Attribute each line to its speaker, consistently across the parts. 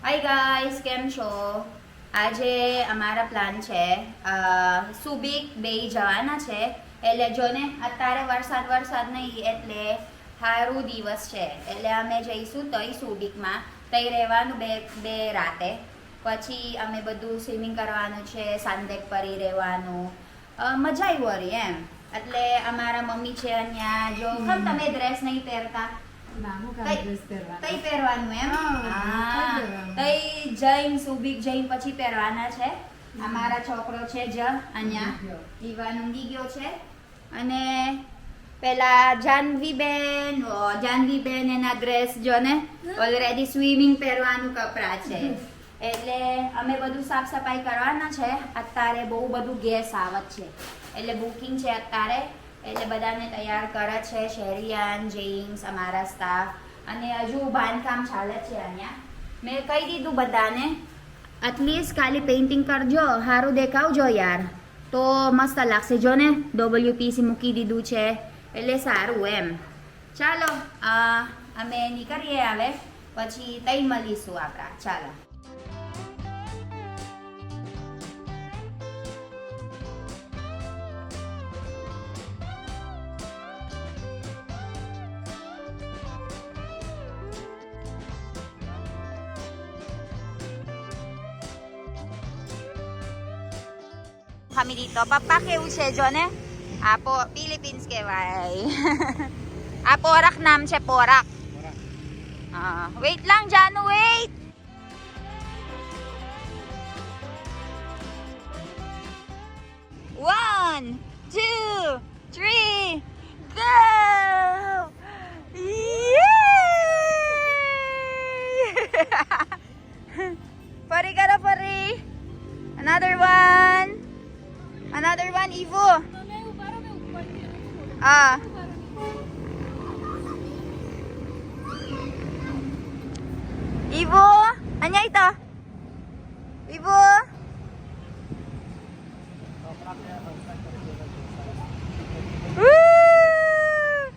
Speaker 1: Hi guys, કેમ છો? આજે અમારા પ્લાન છે સુબીક બેય જવાના છે. એટલે જો ને અત્યારે વરસાદ નહીં એટલે સારું દિવસ છે એટલે અમે જઈશું તઈ સુબીકમાં. તઈ રહેવાનું બે રાતે. પછી અમે બધું સ્વિમિંગ કરવાનું છે, સાંદેક પરી રહેવાનું. મજા આવી વળી એમ. એટલે અમારા મમ્મી છે અહીંયા. જો કેમ તમે ડ્રેસ નહીં પહેરતા? તઈ પહેરવાનું એમ. તઈ જઈને સુબીક જઈને પછી પહેરવાના છે. અમારા છોકરો છે જ અહીંયા ઈવાન ઊંઘી ગયો છે. અને પેલા જાનવીબેન એના ડ્રેસ જો ને ઓલરેડી સ્વિમિંગ પહેરવાનું કપડા છે. એટલે અમે બધું સાફ સફાઈ કરવાના છે. અત્યારે બહુ બધું ગેસ આવત છે એટલે બુકિંગ છે અત્યારે. એટલે બધાને તૈયાર કરે છે, શેરિયાન, જેમ્સ, અમારા સ્ટાફ. અને હજુ બાંધકામ ચાલે છે અહીંયા. મેં કહી દીધું બધાને એટલીસ્ટ ખાલી પેઇન્ટિંગ કરજો, સારું દેખાવજો યાર, તો મસ્ત લાગશે. જો ને WPC મૂકી દીધું છે એટલે સારું એમ. ચાલો અમે નીકળીએ હવે, પછી તઈ મળીશું આપણા. ચાલો. kami dito. Papakiw siya, John eh. Apo, Philippines keway. Porak nam siya, Porak. Wait lang, Jano, wait! One, two, three, go! Yay! Pari ka na, pari. Another one. Another one, Ivo. Ivo, anya ito? Ivo. Woo!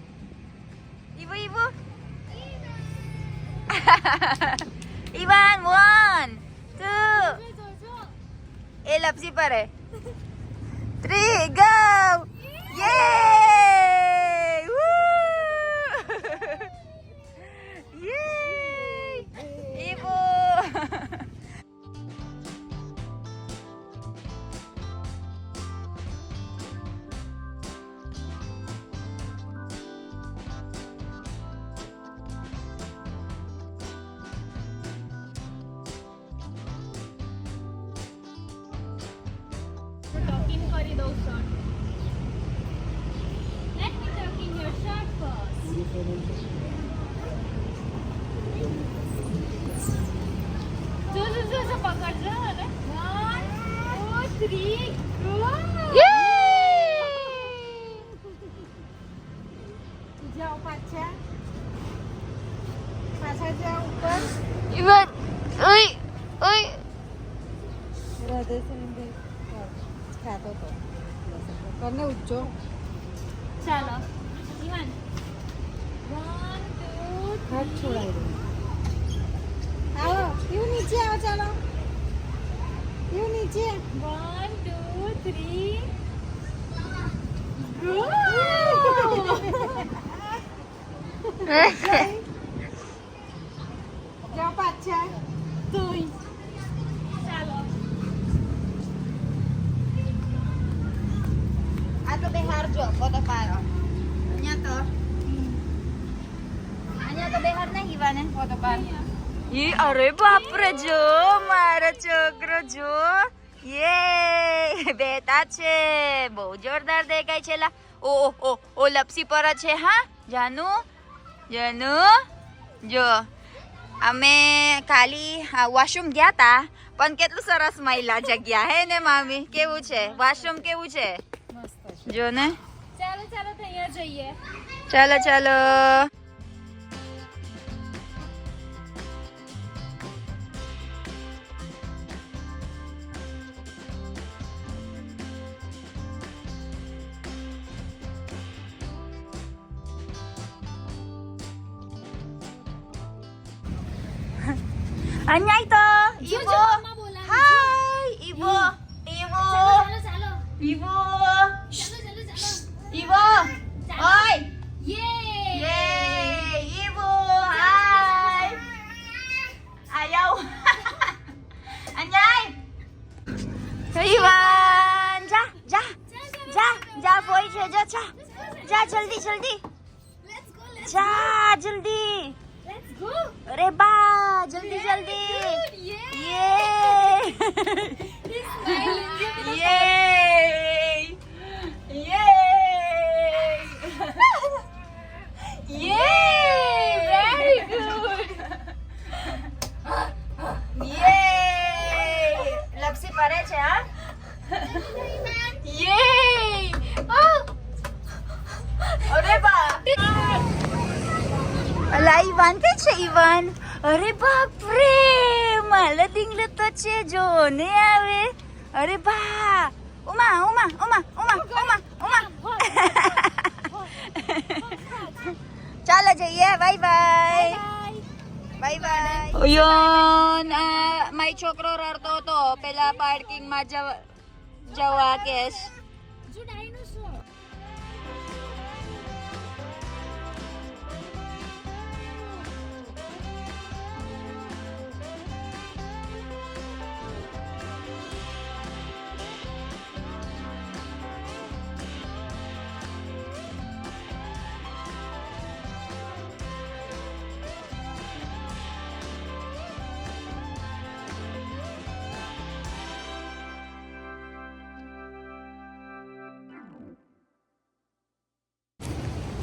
Speaker 1: Ivo, Ivo. Ivan, 1, 2. Elapsi pare. 3, go! Yay! Woo! Yay! Ivo!
Speaker 2: Let me tuck in your shirt first. जो पकड़ रहा है 1, 2, 3 go. जाओ पाछा जाओ ऊपर.
Speaker 1: Ivan, uy, uy.
Speaker 2: हृदय से खातो तो करने उच्चो. चलो इवन 1, 2 हाथ छोड़ा दो. आओ यू नीचे आओ. चलो यू नीचे. 1, 2, 3 go. जाओ पाछा. तो चलो
Speaker 1: Ato behar jo, foto paro. Anya to? Anya to behar na Ivan eh, foto paro. Ih, are bapre jo, mara chokro jo. Yay! બેટા છે, બહુ જોરદાર દેખાય છે લા. ઓ લપસી પર છે હા જાનુ. જો અમે ખાલી વોશરૂમ ગયા તા, પણ કેટલું સરસ મહિલા જગ્યા હે ને મામી. કેવું છે વોશરૂમ? કેવું છે જો ને.
Speaker 2: ચાલો ચાલો તો અહીંયા જઈએ.
Speaker 1: ચાલો. Anyay to!
Speaker 2: જો,
Speaker 1: Ivo!
Speaker 2: mama બોલાવે છે.
Speaker 1: Hi! Ivo! Ivo!
Speaker 2: ચાલો ચાલો
Speaker 1: Ivo!
Speaker 2: ચાલો ચાલો ચાલો
Speaker 1: Ivo! Oi!
Speaker 2: યે
Speaker 1: Yay! Ivo! Hi! Ayaw! Anyay! Ivan! जा बोई छे जा जल्दी
Speaker 2: લેટ્સ ગો
Speaker 1: जा जल्दी
Speaker 2: લેટ્સ ગો
Speaker 1: अरे बा जल्दी
Speaker 2: યે
Speaker 1: ये
Speaker 2: સ્માઇલિંગ
Speaker 1: ये ये ये
Speaker 2: વેરી ગુડ
Speaker 1: ये लपसी पड़े છે હા ये अरे बा અલા ઈવાન કે છે ઈવાન અરે બાપ રે માલા ડીંગલો તો છે જો ને આવે અરે બા ઉમા ચાલો જઈએ બાય બાય ઓયોન માય છોકરો રડતો હતો પેલા પાર્કિંગ માં જવા કેશ
Speaker 2: જો ડાયનોસોર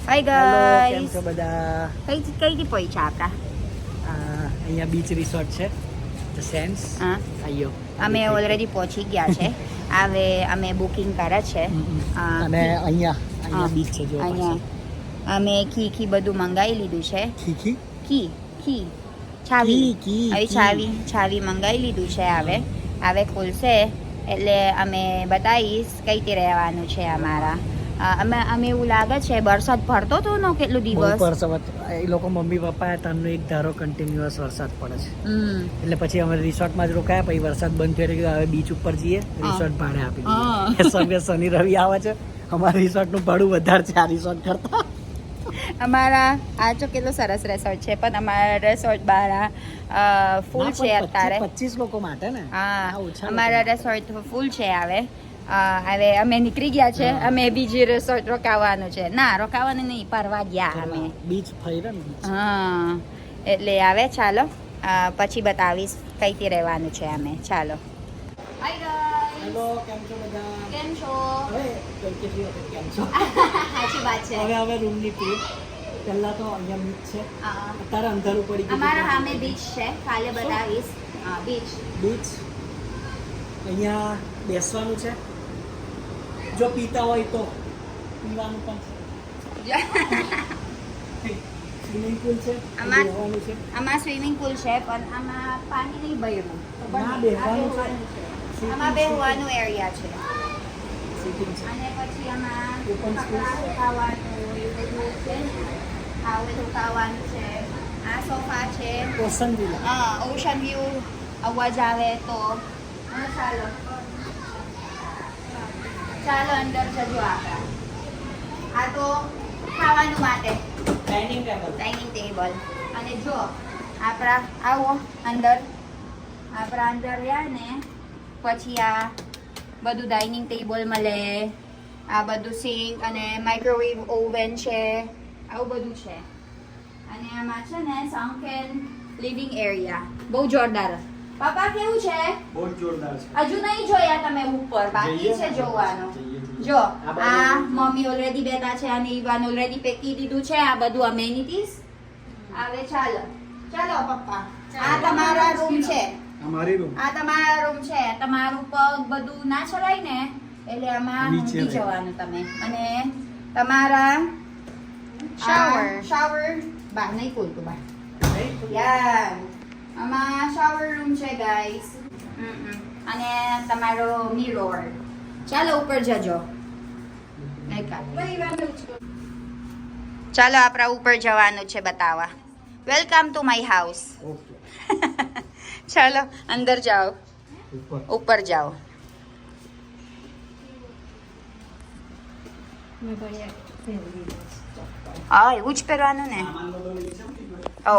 Speaker 1: હાય
Speaker 3: હેલો કેમ
Speaker 1: ગાઈસ
Speaker 3: છો બધા
Speaker 1: કઈથી પહોંચ્યા આપડા
Speaker 3: અહીંયા બીચ રિસોર્ટ છે ધ સેન્સ
Speaker 1: હા
Speaker 3: આયો
Speaker 1: અમે ઓલરેડી પહોંચી ગયા છે હવે અમે બુકિંગ કરે છે
Speaker 3: અને અહીંયા
Speaker 1: હા.
Speaker 3: બીચ છે જો
Speaker 1: અહીંયા અમે કી બધું મંગાવી લીધું છે
Speaker 3: ખીખી
Speaker 1: કી છાવી
Speaker 3: કી,
Speaker 1: હવે
Speaker 3: કી.
Speaker 1: છાવી મંગાવી લીધું છે હવે ખુલશે એટલે અમે બતાવીશ કઈ રીતે રહેવાનું છે અમારા અમે એવું લાગે છે વરસાદ પડતો હતો ને કેટલું
Speaker 3: બહુ
Speaker 1: દિવસ
Speaker 3: વરસાદ એ લોકો મમ્મી પપ્પા તમનો એક ધારો કન્ટિન્યુઅસ વરસાદ પડે છે એટલે પછી અમે રિસોર્ટમાં જ રોકાયા પછી વરસાદ બંધ થયો એટલે હવે બીચ ઉપર જઈએ રિસોર્ટ ભાડે આપી દઈએ સભ્ય શનિ રવિ આવે છે અમારા રિસોર્ટનું ભાડું વધારે છે આ રિસોર્ટ કરતા
Speaker 1: અમારા આ તો કેટલો સરસ રેસોર્ટ છે પણ અમારા રેસોર્ટ બહાર ફૂલ છે અત્યારે
Speaker 3: 25 લોકો માટે ને
Speaker 1: હા
Speaker 3: ઓછા
Speaker 1: અમારા રેસોર્ટ ફૂલ છે હવે અમે નીકળી ગયા છે અમે બીજી રેસોર્ટ રોકાવાનું છે ના રોકાવાનું નહીં પરવા ગયા અમે
Speaker 3: બીચ ફર્યા ને beach.
Speaker 1: હા એટલે આવે ચાલો પછી બતાવીશ કઈથી રહેવાનું છે અમે ચાલો હાય
Speaker 3: હેલો કેમ છો બધા
Speaker 1: કેમ છો
Speaker 3: હવે કઈ કેમ છો
Speaker 1: સાચી વાત છે
Speaker 3: હવે હવે રૂમની ટૂર પહેલા તો અહીંયા બીચ છે અત્યારે અંધારું પડી ગયું
Speaker 1: અમારા સામે બીચ છે કાલે બતાવીશ બીચ
Speaker 3: બીચ અહીંયા બેસવાનું છે જો પીતા હોય તો પીવાનું પણ છે સ્વિમિંગ પુલ છે
Speaker 1: આમાં-
Speaker 3: બેસવાનું છે
Speaker 1: આમાં સ્વિમિંગ પુલ છે પણ આમાં પાણી નહીં ભર્યું
Speaker 3: ના, બેસવાનું છે.
Speaker 1: આમાં બેહવાનું એરિયા છે
Speaker 3: સિટિંગ છે
Speaker 1: અને પછી આમાં
Speaker 3: Open space.
Speaker 1: કપડાં સુકાવવાનું એવું બધું છે ને આ બધું ખાવાનું છે આ સોફા છે
Speaker 3: ઓશન વિલા
Speaker 1: ઓશન વ્યૂ અવાજ આવે તો ચાલો અંદર જજો આપણા આ તો ખાવાનું માટે
Speaker 3: ડાઇનિંગ ટેબલ
Speaker 1: ડાઇનિંગ ટેબલ અને જો આપણા આવો અંદર આપણા અંદર રહ્યા ને પછી આ બધું ડાઇનિંગ ટેબલ મળે આ બધું સિંક અને માઇક્રોવેવ ઓવન છે આવું બધું છે અને આમાં છે ને સંકેન લિવિંગ એરિયા બહુ જોરદાર પાપા કેવું છે
Speaker 3: બહુ જોરદાર છે
Speaker 1: હજુ નહીં જોયા તમે ઉપર બાકી
Speaker 3: જઈએ
Speaker 1: છે
Speaker 3: ને.
Speaker 1: જોવાનું
Speaker 3: જઈએ.
Speaker 1: જો
Speaker 3: આ બાજુ.
Speaker 1: આ મમ્મી ઓલરેડી બેઠા છે અને ઈવાન ઓલરેડી પેકી દીધું છે આ બધું અમેનિટીઝ હવે ચાલો ચાલો પપ્પા આ તમારા રૂમ છે
Speaker 3: અમારી રૂમ
Speaker 1: આ તમારા રૂમ છે તમારું પગ બધું ના ચલાય ને એટલે આમાં
Speaker 3: નીચે
Speaker 1: ઊંઘી
Speaker 3: રહે.
Speaker 1: જવાનું તમે અને તમારા શાવર બહાર નહીં ખોલતું બહાર યાર આમાં શાવર રૂમ છે ગાઈસ અને તમારો મિરર ચાલો ઉપર જજો ચાલો આપણા ઉપર જવાનું છે બતાવવા welcome to my house
Speaker 3: okay
Speaker 1: ચાલો અંદર જાઓ, ઉપર જાઓ. હા એવું જ પહેરવાનું ને. ઓ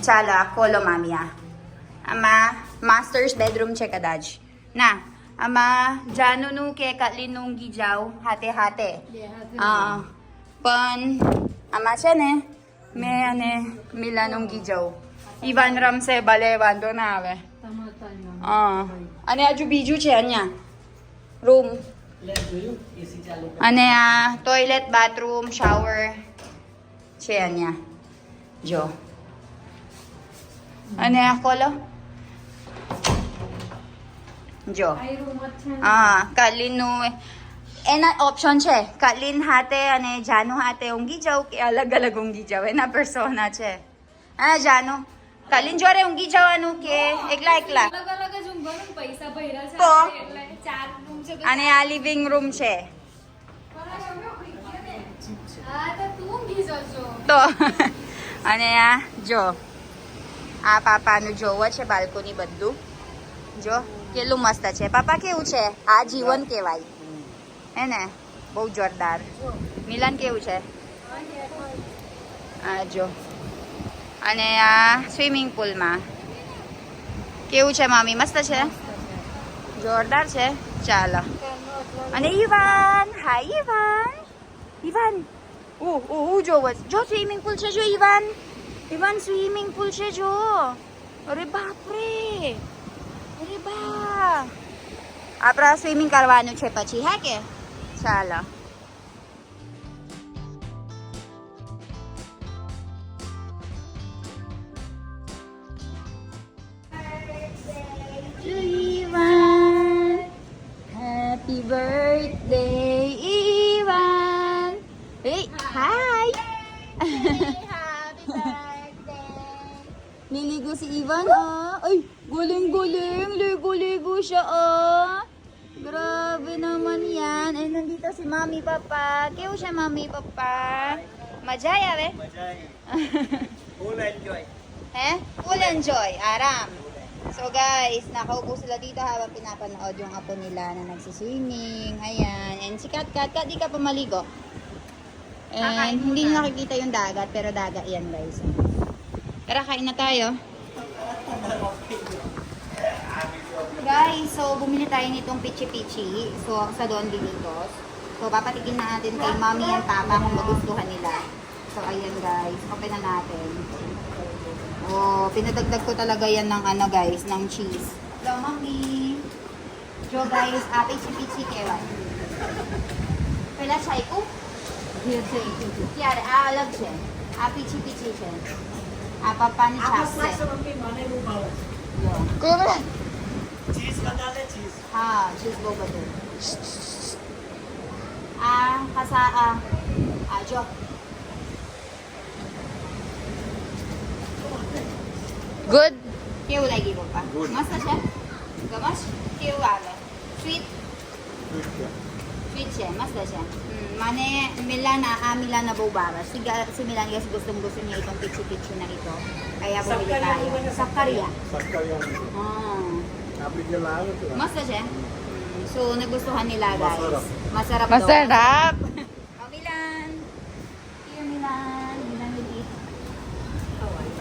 Speaker 1: ચાલો આ ખોલો મામી. આમાં માસ્ટર્સ બેડરૂમ છે કદાચ. ના, આમાં જાનુનું કે કલીનું ઊંઘી જાઓ હાથે હાથે. હા પણ આમાં છે ને મેં અને મિલાન ઊંઘી જાઉં. ઈવાન રમશે ભલે, વાંધો ના આવે. હા અને હજુ બીજું છે અહીંયા રૂમ. અને આ ટોયલેટ, બાથરૂમ, શાવર છે અહીંયા જો. અને આ ખોલો જો. હા કાલીનનું એના ઓપ્શન છે. કાલીન હાથે અને જાનુ હાથે ઊંઘી જાઉં કે અલગ અલગ ઊંઘી જાઉં, એના પર સોના છે. હા જાનુ, કાલીન જોડે ઊંઘી જવાનું કે એકલા એકલા?
Speaker 2: અલગ અલગ જ ઊંઘવાનું, પૈસા ભર્યા છે
Speaker 1: તો?
Speaker 2: એટલે 4 રૂમ છે તો
Speaker 1: અને આ લિવિંગ રૂમ છે
Speaker 2: હા તો તું ઊંઘી જજો.
Speaker 1: તો. અને આ જો, આ પાપાનું જોવો છે બાલ્કની બધું જો કેટલું મસ્ત છે. પાપા કેવું છે? આ જીવન કહેવાય હે ને, બહુ જોરદાર. મિલન કેવું છે? આ જો. અને આ સ્વિમિંગ પુલમાં કેવું છે મામી? મસ્ત છે, જોરદાર છે. ચાલો. અને ઈવાન, હાય ઈવાન. ઈવાન જોવો જો સ્વિમિંગ પુલ છે જો. ઈવાન સ્વિમિંગ પુલ છે જો. અરે બાપરે, અરે બા. આપણા સ્વિમિંગ કરવાનું છે પછી, હે કે? ચાલો. Happy birthday, Ivan. Hey, hi. Liligo si Ivan, ah. Ay, galing-galing. Ligo-ligo siya, ah. Grabe naman yan. Ay, nandito si Mami Papa. Kew siya, Mami Papa. Majay, ave?
Speaker 3: Majay. Full enjoy.
Speaker 1: Full enjoy. Aram. So guys, nakaupo sila dito habang pinapanood yung apo nila na nagsiswimming. Ayan. And si Kat, di ka pa maligo. And hindi nyo nakikita yung dagat, pero dagat yan guys. Tara, kain na tayo. Guys, so bumili tayo nitong pichi-pichi. So, sa Don Dilitos. So, papatikin na natin kay Mami and Papa kung magustuhan nila. So, ayan guys. Open na natin. Oh, pinadagdag ko talaga yan ng ano guys, ng cheese. Hello, Mami. So guys, pichi-pichi kewan. Pela chai ko? Yes, अलग છે. આ પીછી છે. આ પપ્પાની છાપ છે. Cobra
Speaker 3: cheese વધારે cheese.
Speaker 1: હા, ચીઝ બહુ બધું. આ ખાસા આ જો. ગુડ. કેવું લાગી પપ્પા? મસ્ત છે? ગમશ? કેવું આવે? Sweet? Sweet siya, masta siya. Mane, Milan na bubara. Si Milan guys, gustong-gusto niya itong pichu-pichu na ito. Kaya bumili tayo. Sakaria.
Speaker 3: Sakaria.
Speaker 1: Masta siya. So, nagustuhan nila guys. Masarap.
Speaker 2: Masarap.
Speaker 1: Oh, Milan. Here, Milan. Milan will eat.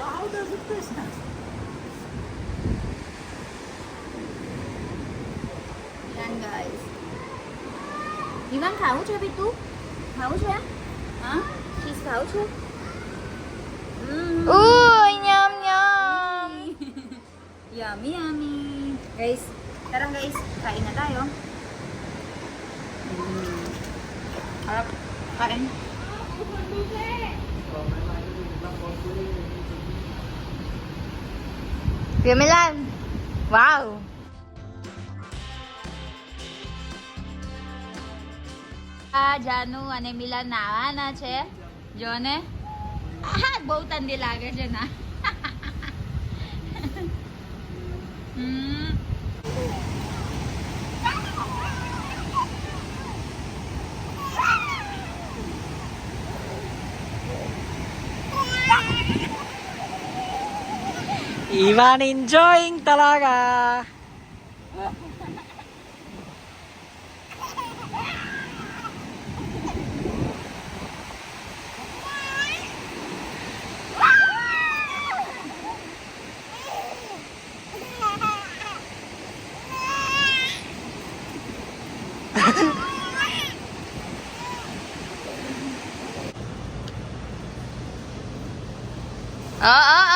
Speaker 3: How does it taste now?
Speaker 1: Milan guys. Ivan ખાવું છે બીટુ? ખાવું છે? હા? Cheese ખાવું છે?
Speaker 2: Uy, nyam nyam.
Speaker 1: Yummy, yummy. Guys, tara guys, kain na tayo. Harap, kain.
Speaker 2: Kuya Milan. Wow.
Speaker 1: Janu અને મિલન નાવાના છે જો ને. બહુ ઠંડી લાગે છે ના.
Speaker 3: Ivan enjoying talaga.
Speaker 1: Oo,